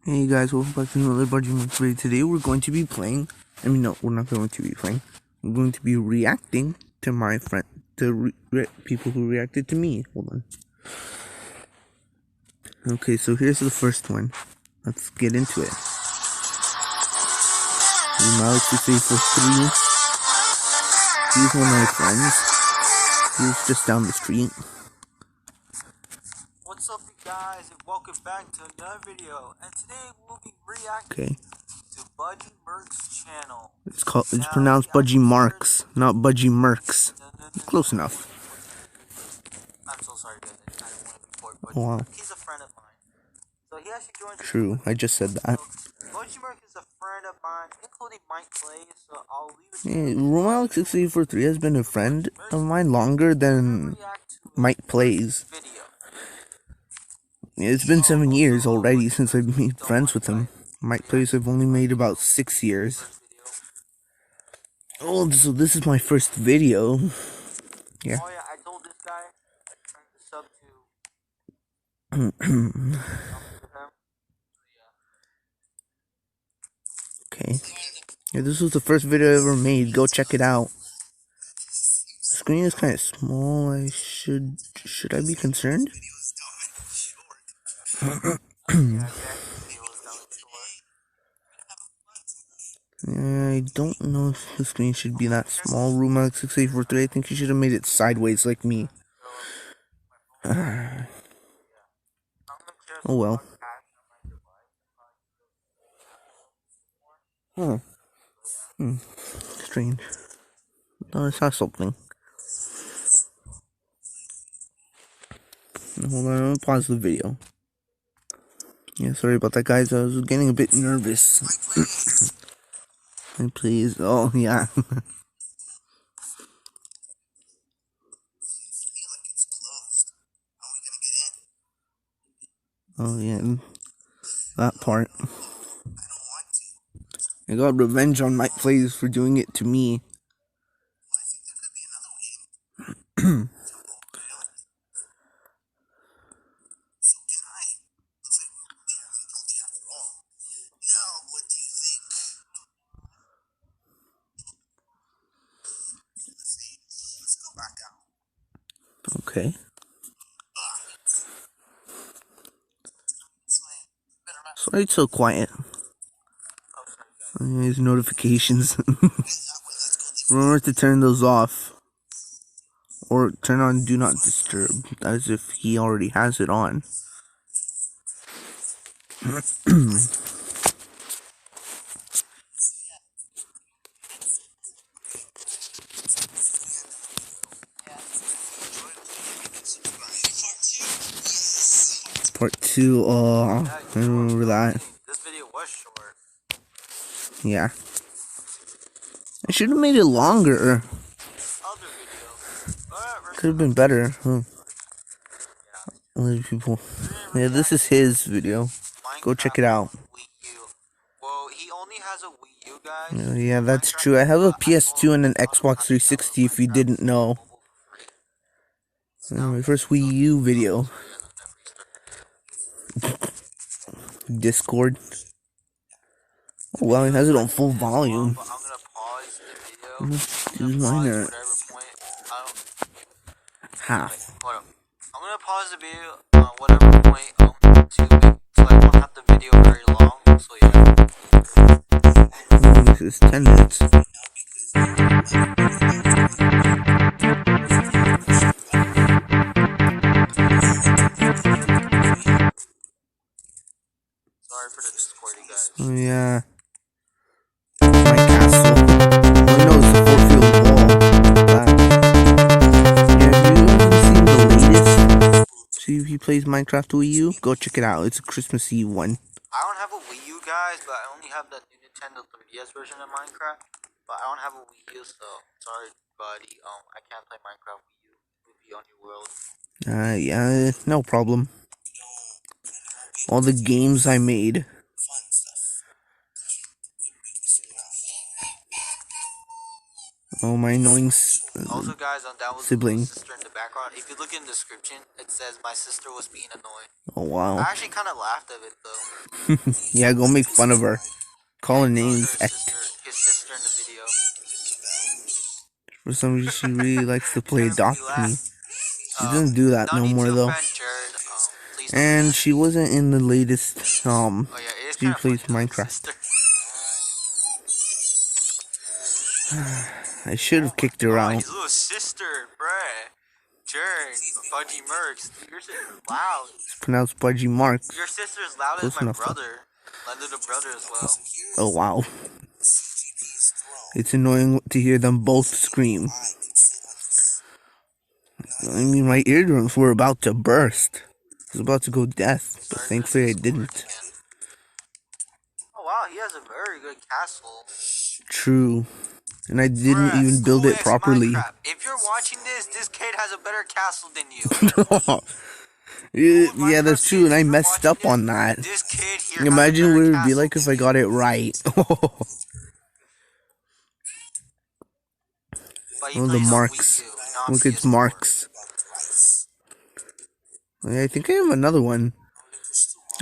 Hey guys, welcome back to another Budgie Marx video. Today we're going to be playing, no, we're not going to be playing. We're going to be reacting to my friend, people who reacted to me. Hold on. Okay, so here's the first one. Let's get into it. Alex is safe for 3. He's one of my friends. He's just down the street. What's up, you guys, and welcome back to another video. And today we'll be reacting to Budgie Marx channel. It's pronounced Budgie Marx, not Budgie Marx. Close enough. I'm so sorry, guys. I don't want to be bored, but wow. He's a friend of mine. So he actually joined. True, I just said that. So, Budgie Marx is a friend of mine, including Mike Plays. So I'll leave it. Yeah, Alex 643 has been a friend of mine longer than Mike Plays. It's been 7 years already since I've made friends with him. Mike Plays I've only made about 6 years. Oh, so this is my first video. Yeah. Oh yeah, I told this guy I turned the sub to. Okay. Yeah, this was the first video I ever made. Go check it out. The screen is kind of small. Should I be concerned? I don't know if the screen should be that small. Alex 643, I think you should have made it sideways like me. Oh well. Strange. Oh, I saw something. Hold on, I'm gonna pause the video. Yeah, sorry about that, guys. I was getting a bit nervous. And please, oh yeah. Oh yeah, that part. I got revenge on Mike Plays for doing it to me. Okay. Sorry it's so quiet. These notifications. Remember to turn those off. Or turn on Do Not Disturb, as if he already has it on. Part 2, I remember that. This video was short. Yeah. I should have made it longer. Could have been better. Other people. Yeah, this is his video. Go check it out. Well, he only has a Wii U, guys. Yeah, that's true. I have a PS2 and an Xbox 360 if you didn't know. My first Wii U video. Discord. Oh well, he has it on full volume. I'm Use mine at half. Hold on. I'm gonna pause the video whatever point so I won't have the video very long. So yeah. This is 10 minutes. Sorry for the Discord, you guys. Oh yeah. My castle. Oh no, it's the 4-field wall. Yeah, if you haven't seen the latest, see if he plays Minecraft Wii U, go check it out. It's a Christmas Eve one. I don't have a Wii U, guys, but I only have the Nintendo 3DS version of Minecraft. But I don't have a Wii U, so sorry, buddy. I can't play Minecraft Wii U. It would be on your world. Yeah, no problem. All the games I made. Oh, my annoying Also, guys, that was sibling. my sister in the background. If you look in the description, it says my sister was being annoying. Oh wow. I actually kind of laughed at it though. Yeah, go make fun of her. Call her names. His sister in the video. For some reason, she really likes to play Trying to make me adopt me. laugh. She doesn't do that no more though. Jared, please don't And she wasn't in the latest. Oh yeah, it is She kind of plays funny, Minecraft. I should have kicked her out. His little sister, bruh. Jared, Budgie Marx. Your sister's loud. It's pronounced Budgie Marx. Your sister's loud Close as my enough, though. brother. My little brother as well. Oh wow. It's annoying to hear them both scream. I mean, my eardrums were about to burst. I was about to go deaf, but thankfully I didn't. Oh wow, he has a very good castle. True. And I didn't even build it properly. If you're watching this kid has a better castle than you. Yeah, that's true, and I messed up on that. This kid here Imagine what it would be like if I got it right. Oh, the marks. Look, it's marks. I think I have another one.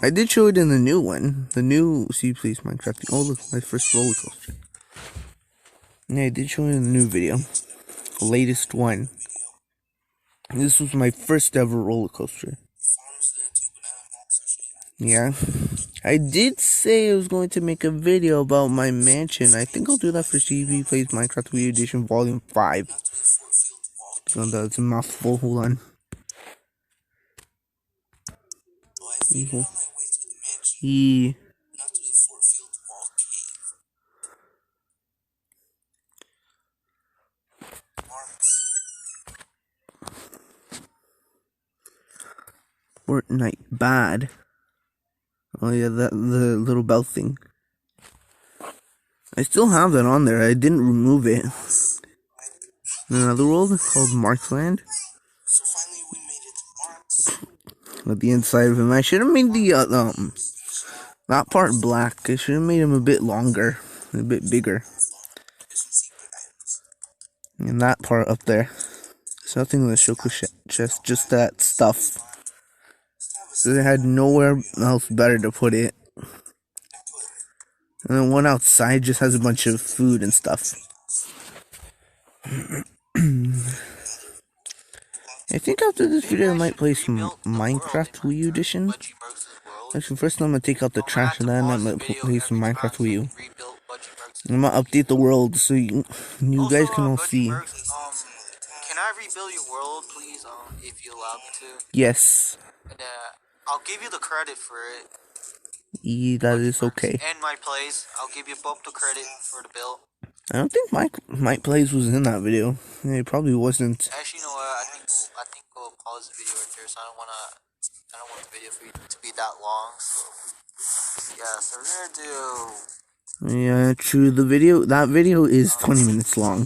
I did show it in the new one. The new See Please Minecraft. Oh, look, my first roller coaster. Yeah, I did show it in the new video. The latest one. This was my first ever roller coaster. Yeah. I did say I was going to make a video about my mansion. I think I'll do that for CB Plays Minecraft Wii Edition Volume 5. So that's a mouthful. Hold on. Yeah. Fortnite bad. Oh yeah, the little bell thing. I still have that on there. I didn't remove it. Another world called Marksland. With the inside of him, I should have made the that part black. I should have made him a bit longer, a bit bigger. And that part up there. There's nothing in the Shoko chest, just that stuff. So they had nowhere else better to put it. And then one outside just has a bunch of food and stuff. I think after this video I might play some Minecraft Wii U Edition. Actually, first I'm gonna take out the trash and then I'm gonna play some Minecraft Wii U. I'm gonna update the world so you guys can all see. Can I rebuild your world, please? If you allow me to. Yes. And I'll give you the credit for it. Yeah, that is okay. And my plays, I'll give you both the credit for the build. I don't think Mike Plays was in that video. Yeah, it probably wasn't. Actually, you know what? I think we'll pause the video right there. So I don't want the video for you to be that long. So yeah, so we're gonna do. Yeah, true. That video is 20 minutes long.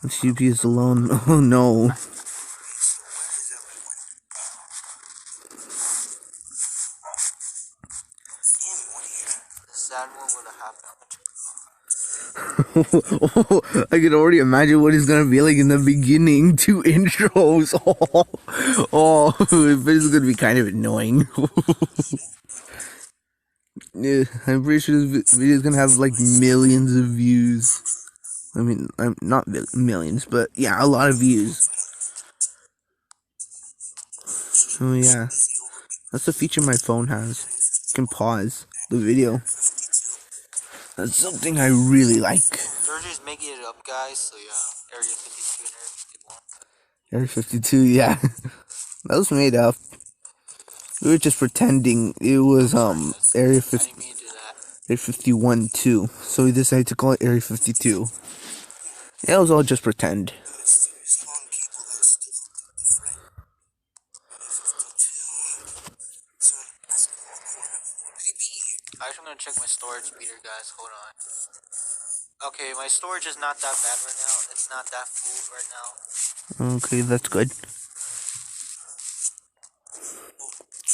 The CP is alone. Oh no. Sad one would have happened. I can already imagine what it's gonna be like in the beginning. 2 intros. But it's gonna be kind of annoying. Yeah, I'm pretty sure this video is gonna have like millions of views. I mean, not millions, but yeah, a lot of views. Oh yeah, that's the feature my phone has. You can pause the video. That's something I really like. Georgie's making it up, guys. So yeah, Area 52 and Area 52, yeah. That was made up. We were just pretending it was Area 51 too. So we decided to call it Area 52. Yeah, it was all just pretend. I'm gonna check my storage meter, guys. Hold on. Okay, my storage is not that bad right now. It's not that full right now. Okay, that's good.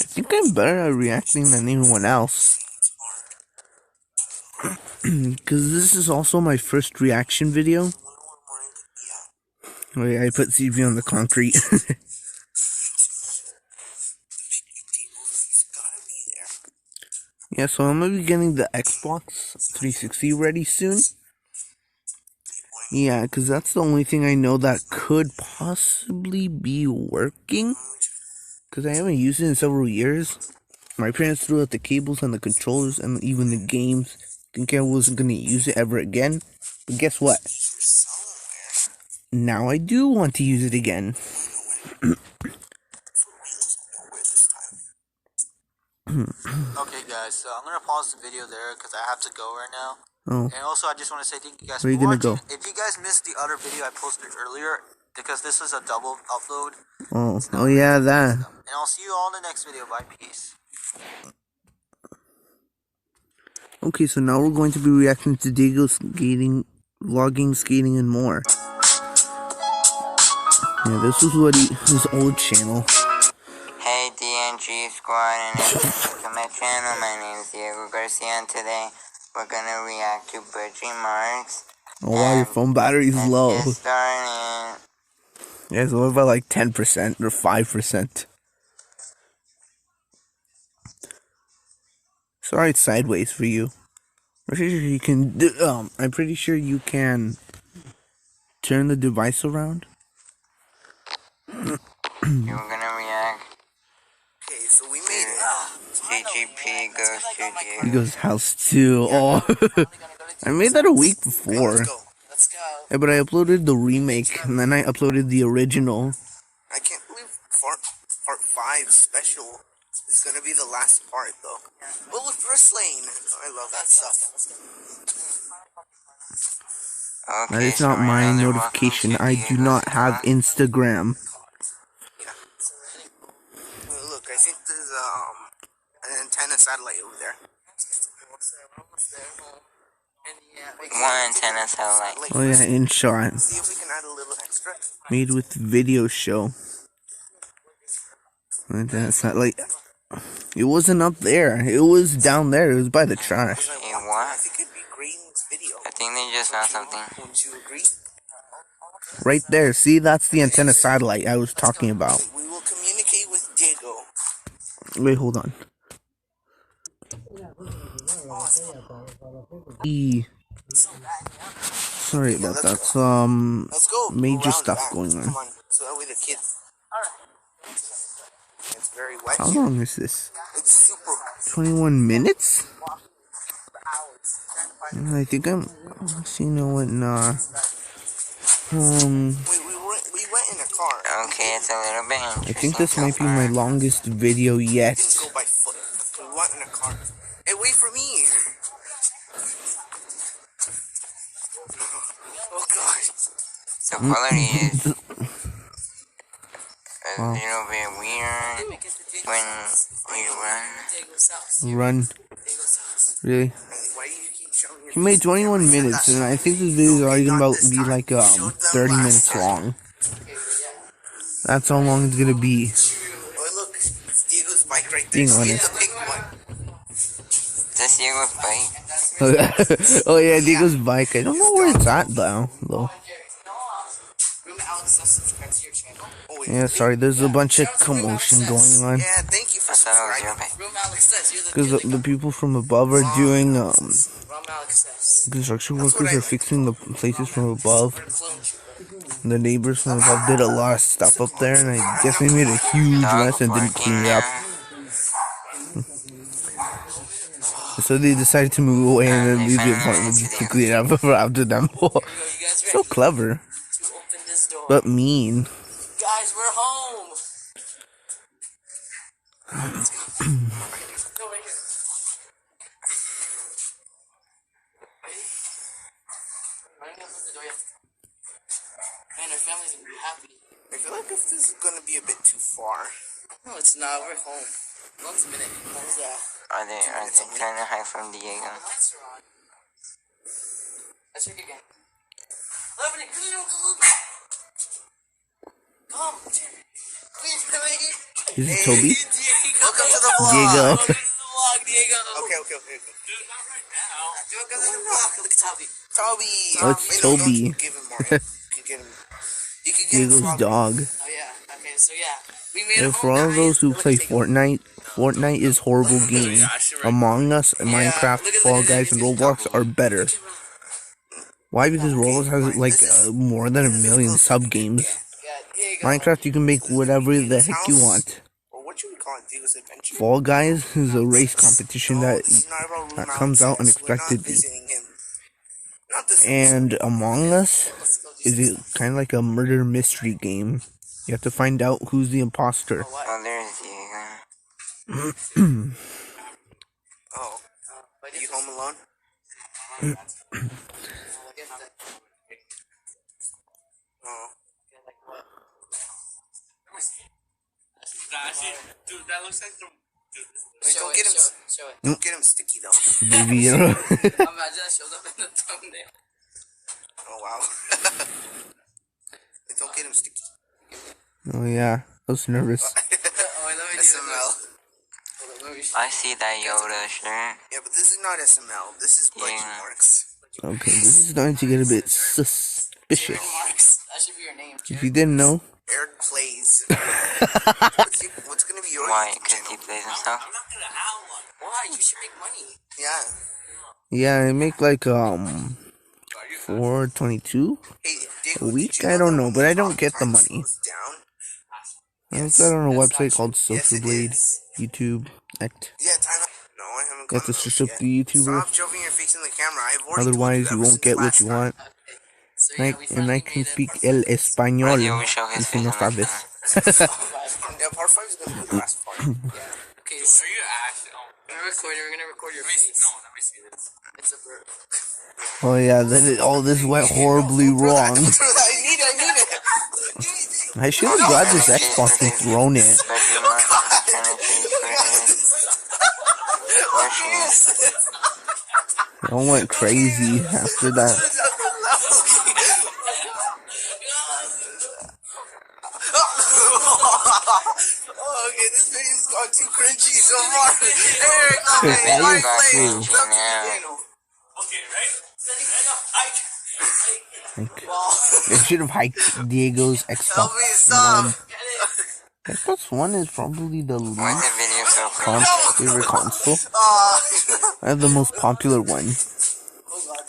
I think I'm better at reacting than anyone else. Because this is also my first reaction video. Wait, I put CV on the concrete. Yeah, so I'm gonna be getting the Xbox 360 ready soon. Yeah, because that's the only thing I know that could possibly be working. Because I haven't used it in several years. My parents threw out the cables and the controllers and even the games. Thinking I wasn't going to use it ever again. But guess what? Now I do want to use it again. Okay, guys, so I'm gonna pause the video there because I have to go right now. Oh, And also, I just want to say thank you guys where for are you going watching. to go? If you guys missed the other video I posted earlier, because this is a double upload. Oh yeah, that. And I'll see you all in the next video. Bye, peace. Okay, so now we're going to be reacting to Diego skating, vlogging, skating, and more. Yeah, this was his old channel. Hey DNG squad, and welcome to my channel. My name is Diego Garcia, and today we're gonna react to Budgie Marx. Oh wow, your phone battery's low. Let's get started. Yeah, it's low by like 10% or 5%. Sorry, it's sideways for you. I'm pretty sure you can. I'm pretty sure you can turn the device around. We're gonna react. Okay, so we made it. CGP goes to He Diego. goes house 2. Oh, I made that a week before. Let's go. Yeah, but I uploaded the remake and then I uploaded the original. I can't believe part 5 special is gonna be the last part, though. Bullet Lane. I love that stuff. Okay, That is so not right my now they're notification. walking to I do Diego's not have spot. Instagram. Yeah. Look, I think there's an antenna satellite over there. One antenna satellite. Oh yeah, in shot. See if we can add a little extra. Made with video show. And that's not like. It wasn't up there. It was down there. It was by the trash. Hey, I what? think it'd be great in this video. I think they just found something. Wouldn't you agree? Right there. See, that's the antenna satellite I was talking about. We will communicate with Diego. Wait, hold on. Sorry about that. Let's go. Major Around stuff back. going on. Come on. So that way the kids. It's very wet. How here. long is this? It's super. 21 minutes? I think I'm. You know what? Nah. We went in a car. Okay, it's a little bit interesting. I think this so might be far. my longest video yet. We didn't go by foot. We went in a car. Hey, wait for me. Oh god. The quality is a Wow. little bit weird when you run. Run. Really? Why do you keep showing your He made 21 minutes, and I think this video is already gonna be like 30 minutes long. That's how long it's gonna be. Oh, look. It's Diego's bike right there. Being See honest. the pink one. Does Diego's bike? Oh yeah, Diego's bike. I don't know where it's at though. Oh, wait. Yeah, sorry. There's a bunch of commotion going on Yeah, thank you for I thought it was your subscribing. bike. because the people from above are doing construction workers are fixing the places from above. The neighbors from above did a lot of stuff up there, and I guess they made a huge mess and didn't clean it up. So they decided to move away and then leave the apartment to clean it up after them. So clever, but mean. Guys, we're home. Man, our family's gonna be happy. I feel like if this is gonna be a bit too far. No, it's not. We're home. One's a minute. One's Are they trying to hide from Diego? lights are on. Let's check again. Come, Jerry. Please, Billy. Is it Toby? Welcome to the vlog. Diego. Welcome to the vlog, Diego. Okay. Dude, not right now. Welcome to the vlog. Look at Toby. Toby. Oh, it's Wait, no, Toby. don't give him more. You can Diego's dog. Oh yeah. Okay, so yeah, we made And a for all of those who play Fortnite, Fortnite is horrible game. Among Us, Minecraft, Fall Guys, and Roblox are better. Why? Because Roblox has like more than 1 million sub games. Minecraft, you can make whatever the heck you want. Fall Guys is a race competition that comes out unexpectedly. And Among Us is kind of like a murder mystery game. You have to find out who's the imposter. Oh, there's Diego. Oh, are you home alone? Oh. Dude, that looks like some. Wait, Show it. don't get him sticky though. Baby, you know. Imagine that shows up in the thumbnail. Oh wow. Wait, don't get him sticky. Oh yeah, I was nervous. Oh, wait, let me do SML. Hold on, let me I see that Yoda shirt. Yeah, but this is not SML. This is Budgie Yeah. Marx. Okay, this is starting to get a bit suspicious. Marks. That should be your name, If you didn't know, Eric plays. What's gonna be your Why? YouTube Because he channel? plays himself? I'm not gonna have one. Why? You should make money. Yeah. yeah, I make like 422 Hey, Diego, a did week. you I know don't that know, but I don't Spotify get the money. slows down? I got on a That's website not called Yes, Social it Blade, is. YouTube, Act. Yeah, time out. No, I haven't You have to gone search those up yet. the YouTuber. Stop shoving your face in the camera. I've already Otherwise, told you ever won't since get what last you time. want. So And yeah, we I finally can made speak it. el español. Radio, we show his Si no face on the sabes. Yeah, part 5 is gonna be the last part. Okay, so Are you actually? Oh, we're gonna record your let me see. face. No, let me see this. It's a bird. Oh yeah, then all this went horribly wrong. I need it. I should have grabbed this Xbox and thrown it. Budgie Marx penetrates for his questions. It all went crazy after that. Oh, okay, this video's gone too cringy so far. Eric, That okay, is alright, cringy play. Stop now. the channel. Okay, right? They should have hiked Diego's Xbox. Help me, stop. Xbox One is probably the Why is least the video so cringy? favorite console. Oh, I have the most popular one.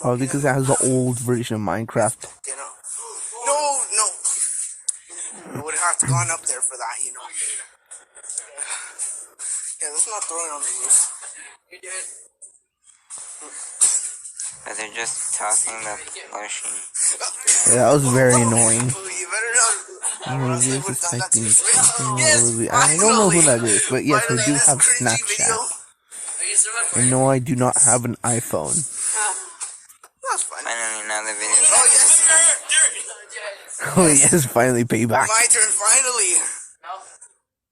Probably because it has the old version of Minecraft. you know. No. I would have to gone up there for that, you know. Yeah, let's not throw it on the roof. But they're just tossing the plushie. Yeah, that was very annoying. Oh, you better not. Oh, this is typing something. I don't know who that is, but yes, I do have Snapchat. And no, I do not have an iPhone. That's fun. Finally, now the video. Oh, yes. Oh yes, finally payback. My turn, finally.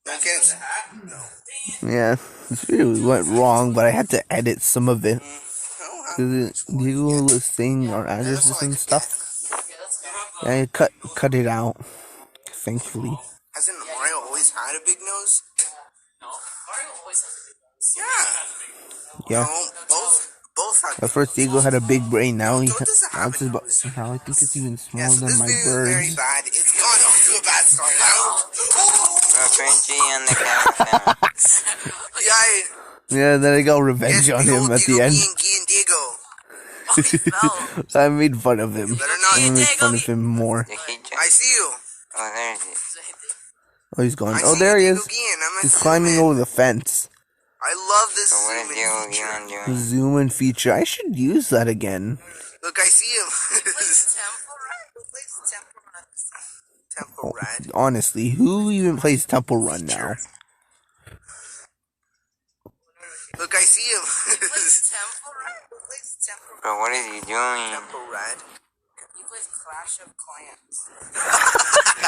Okay. No. Yeah, this video went wrong, but I had to edit some of it. Because Diego was saying our addresses and stuff. Yeah, I cut it out. Thankfully. Hasn't Mario always had a big nose? Yeah. Yeah. No, both had. At first, Diego had a big brain. Now Toad doesn't have a nose. now I think it's even Yeah, smaller so than this my video is very birds. bad. It's gone off to a bad start now. So cringy on the camera film. Yeah, Yeah, then I got revenge on him at the end. Diego. I made fun of him. Better I'm gonna not. make fun of him more. Did he just... I see you. Oh, there's it. Oh, he's gone. I Oh, see there he you, is. Diego Gian. I'm a He's zoom climbing in. over the fence. I love this So what is zoom in Diego feature. Gian doing? Zoom in feature. I should use that again. Look, I see him. Temple Rad. Honestly, who even plays Temple Run now? Look, I see him. Bro, what is he doing? Temple Rad. He plays Clash of Clans.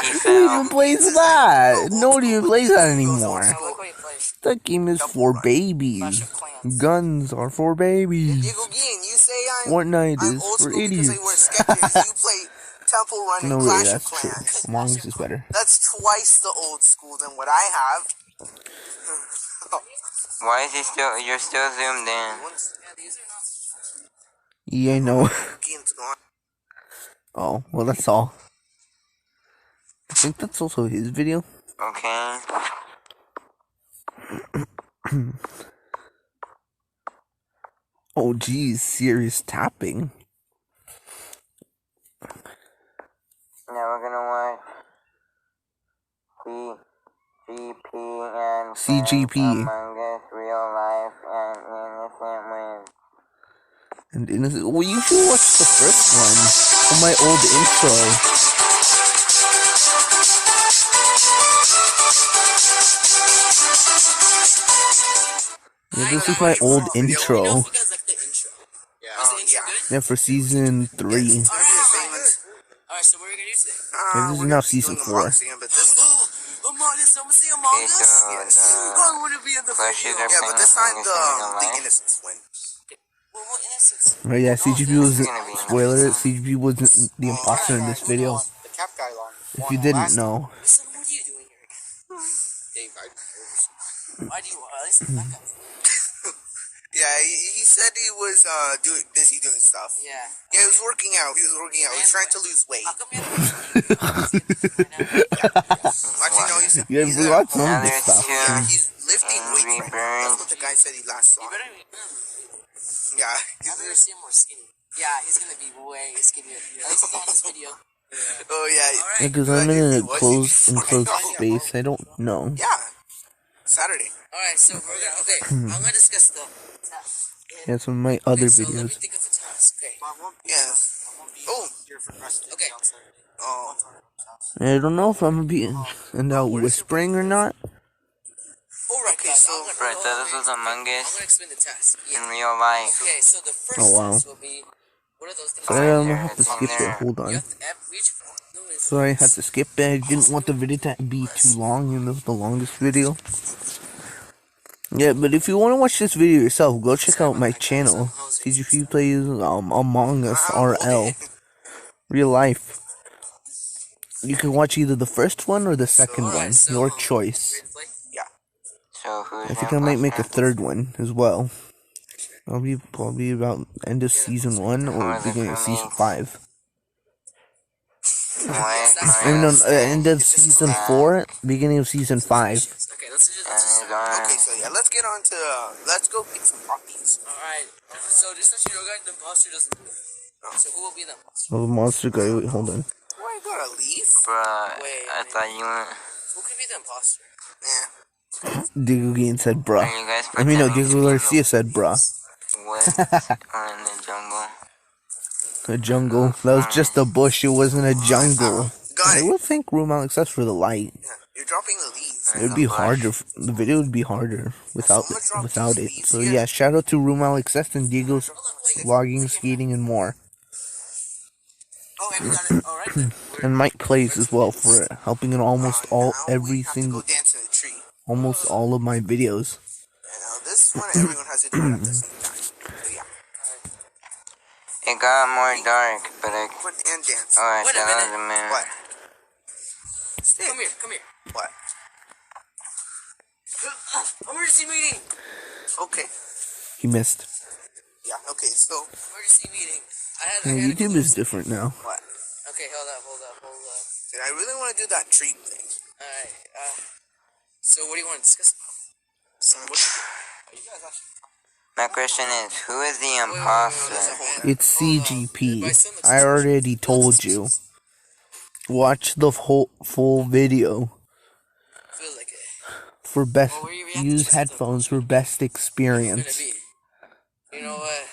He Who fell. even plays that? Nobody even plays that anymore. I like what he plays. That game is for babies. Guns are for babies. Diego Gian, you say I'm Fortnite I'm is old for school because I wear idiots. Skechers. You play Temple Run No, and really, Clash of that's true. Clans. Among Us is better. That's twice the old school than what I have. Why is he still... You're still zoomed in. Once Yeah, I know. Gian's gone. Oh, well, that's all. think that's also his video. Okay. Oh, geez, serious tapping. Now we're gonna watch CGP and CGP. Among Us, Real Life, and Innocent Wins. And innocent. Well, you should watch the first one on my old intro. Yeah, this is my old intro. You guys like the intro? Yeah. Is the intro good? Yeah, for season 3. Alright, so what are we gonna do today? Yeah, this is now season 4. Among Us, I'm gonna say Among Okay, Us? so Yes. the I wanna be in the flashes video. are playing Among Us in real life. innocence win. Well, what innocence? Oh yeah, CGP wasn't, gonna be spoiler, CGP wasn't the imposter in this video. The cap guy long. If you didn't know. Listen, what are you doing here again? Dave, Why do you listen? That guy. yeah, he said he was busy doing stuff. Yeah. Yeah, he was working out. He was trying to lose weight. How come you Actually, no, he's Yeah, we got some Now of this there's stuff. yeah, two. he's lifting weights right now. That's what the guy said he last saw. You better Yeah. I've never seen him more skinny. Yeah, he's gonna be way skinnier. At least he's on this video. Oh yeah. Yeah, because I'm in a closed, enclosed space. I don't know. Yeah. Saturday. Alright, so we're gonna I'm gonna discuss the task. Yeah, some of my other So let me videos. think of a task. Okay. Yeah. Oh. Okay. Oh. I don't know if I'm gonna be end out whispering or not. Alright, Okay, guys, so- I'm Right, gonna, so this was Among I'm gonna Us explain the task. in Yeah. real life. Okay, so the first Oh, wow. task will be what are those things? Sorry, I'm gonna have to skip it. Hold You on. have to reach for no, it's Sorry, I had to skip it. I didn't want the video to be too long, and this was the longest video. Yeah, but if you want to watch this video yourself, go check out my channel. CGP plays Among Us RL. Real life. You can watch either the first one or the second one. Your choice. ready to play? So who's I think the I might make a imposter? third one as well. Probably about end of season 1 or beginning of season 5. Why is I mean, Mario no, end of season 4, beginning of season 5. Okay, let's just and he's on? Okay, so yeah, let's get on to let's go pick some poppies. Alright. So just let you know, guys, the imposter doesn't do it. So who will be the imposter? Oh, the monster guy. Wait, hold on. Why I gotta leave? Bruh, Wait, I thought you were. Who can be the imposter? Yeah. Diego Gain said, Are bruh. you guys I mean, no, pretending to Diego be in Garcia said, bruh. the woods or in the jungle? A jungle. That was just a bush. It wasn't a jungle. Got I it. will thank Room Alex for the light. Yeah. You're dropping the leaves. It would be harder. The video would be harder without it. So yeah, shout out to Room Alex and Diego's vlogging, skating, and more. Oh, and we got it. Alright then. And Mike plays as well for helping in almost all Now every we have to single, go dance in a tree. almost all of my videos. And this one everyone has to do it at the same time. So yeah. It got more dark, but I. Put and dance. Alright, Wait a that was minute. a minute. What? Stay. Come here, come here. What? Emergency meeting! Okay. He missed. Yeah. Okay. So Emergency meeting. I Yeah, had YouTube is different now. what? Okay, hold up. Dude, I really want to do that tree thing. Alright, so what do you want to discuss? So what are you guys actually My question is, who is the wait, imposter? It's CGP. I already told you. Watch the full video. feel like it? For best, Well, were you reacting use to headphones for best Gonna experience. be. You know what?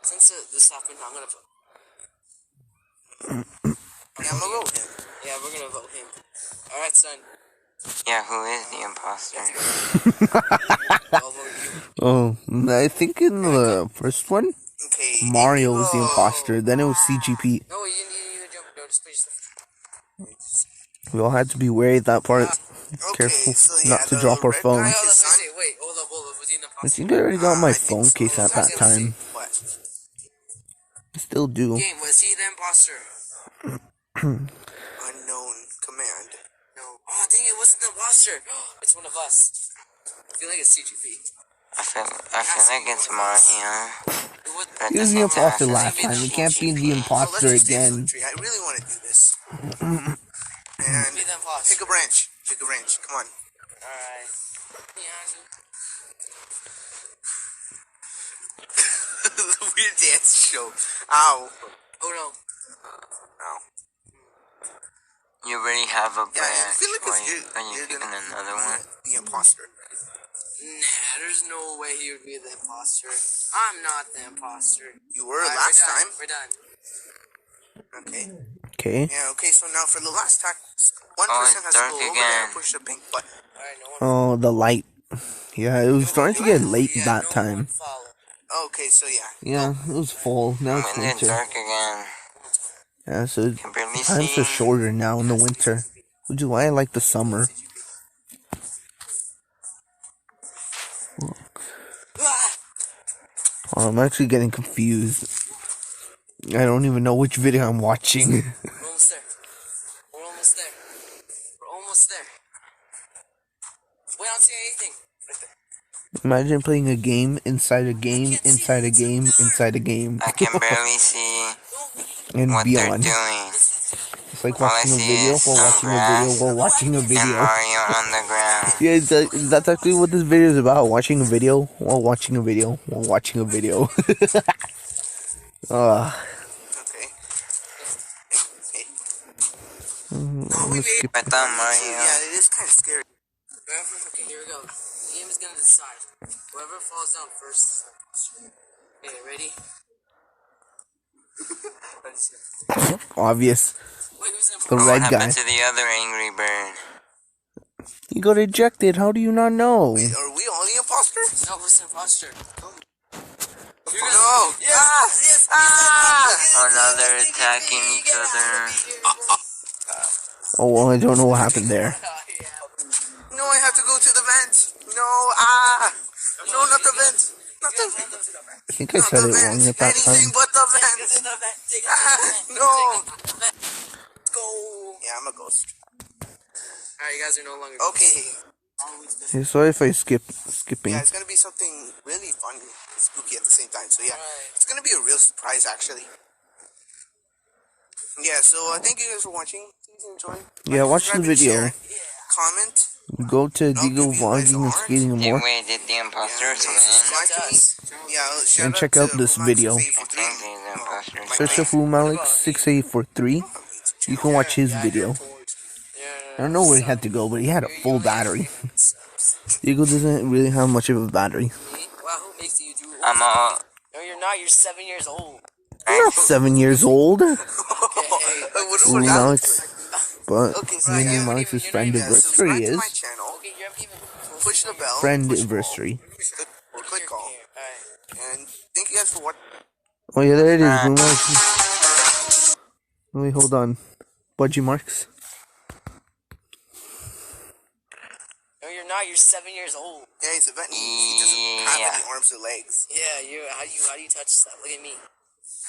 Since this happened, I'm gonna vote. Yeah, I'm gonna vote him. Yeah, we're gonna vote him. Alright, son. Yeah, who is the imposter? I'll vote you. Oh, I think in the first one, Okay. Mario was the imposter. Then it was CGP. No, you need to jump. No, just please. We all had to be wary of that part. Careful so yeah, not to the drop our red phones. guy, Hold his up, son. wait, hold up. Was he in the I process? think I already got my I think phone so. case at that time. What? I still do. Game, was he the imposter? Unknown command. No. Oh, dang it, wasn't the imposter. It's one of us. I feel like it's CGP. I feel like it's Mario. It was, But at He the was the same time, I imposter feel last like time. He it's can't be the CGP. imposter Let's just stay again. for the tree. I really want to do this. And Be the imposter. pick a branch. Pick a branch. Come on. Alright. Yeah. The weird dance show. Ow. Oh no. Ow. You already have a Yeah, I branch. feel like Or it's are you picking another one? the imposter. Nah, there's no way he would be the imposter. I'm not the imposter. You were Alright, last we're done. time. We're done. Okay. Okay. Yeah, okay, so now for the last time, one Oh, person it's has to dark go over again. there and push the pink button. Alright, no one. Oh, the light. Yeah, it was starting to get late Yeah, that no time. one follow. Okay, so yeah. Yeah, it was fall. Now it's When it's winter. dark again. Yeah, so Can barely times see. are shorter now in the winter, which is why I like the summer. Ah! Oh, I'm actually getting confused. I don't even know which video I'm watching. We're almost there. We're almost there. We're almost there. We don't see anything. Right there. Imagine playing a game inside a game inside a game inside a game I can barely see and what they're beyond. doing. It's like All I watching a see video is while some watching a grass video while watching a And video. Mario on the ground. Yeah, that's actually what this video is about. Watching a video while watching a video while watching a video. Okay. Hey. Let's skip. I thought Mario. Yeah, it is kind of scary. Okay, here we go. The game is gonna decide. Whoever falls down first is the imposter. Okay, ready? Obvious. Wait, who's the The imposter? red What guy. happened to the other angry bird? He got ejected. How do you not know? Wait, are we all the imposters? No, who's the imposter? No! Yes! Oh, now they're attacking each other. Oh, well, I don't know what happened there. No, I have to go to the vent! No, No, not the vent! Not the vent! I think I said it wrong at that Anything time. but the vent! No! Go! Yeah, I'm a ghost. Alright, you guys are no longer. Okay. Hey, sorry if I skipping. Yeah, it's gonna be something really fun and spooky at the same time. So yeah, it's gonna be a real surprise actually. Yeah, so thank you guys for watching. Please enjoy. Yeah, watch the Subscribe and video. share. Comment. Go to I'll Digo give you guys Vlogging and orange. Skating and more. Wait, did the imposters win? Subscribe to me. Yeah, shout And out check to out this Romax video. 683. I think the imposters Search up win. Malik 6843. You can watch his video. I don't know where he had to go, but he had a full battery. Digo doesn't really have much of a battery. Wow, who makes you do? I'm all. No, you're not. You're 7 years old. I'm not 7 years old. What would that Now look it's, like? but Okay, so me yeah, and Malik's friend yeah, subscribe anniversary to my is channel. Okay, you haven't even. Push the bell. friend push all, anniversary. Click all. Alright. And thank you guys for watching. Oh yeah, there it is. Wait, hold on. Budgie Marx. No, you're not. You're 7 years old. Yeah, he's a vet. He doesn't have any arms or legs. Yeah, you. How do you touch that? Look at me.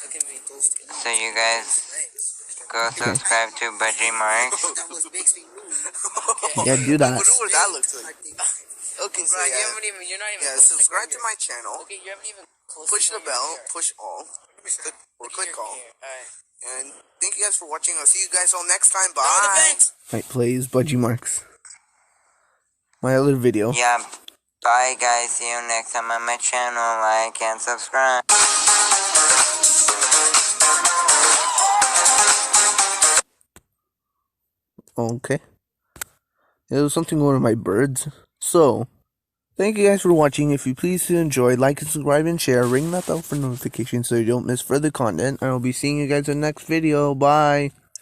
Look at me. So you guys go subscribe to Budgie Marx. That was makes me move. Yeah, do that. I wonder what that looks like. Okay, so Bro, you yeah. haven't even. You're not even. Yeah, close to subscribe to here. my channel. Okay, you haven't even. Close Push to the your bell. hair. Push all. Click all. Alright. And thank you guys for watching. I'll see you guys all next time. No, the Bye. vent. Right, plays Budgie Marx. My other video. Yeah. Bye guys. See you next time on my channel. Like and subscribe. Okay. There was something going on with my birds. So, thank you guys for watching. If you please enjoy, like and subscribe and share. Ring that bell for notifications so you don't miss further content. And I'll be seeing you guys in the next video. Bye.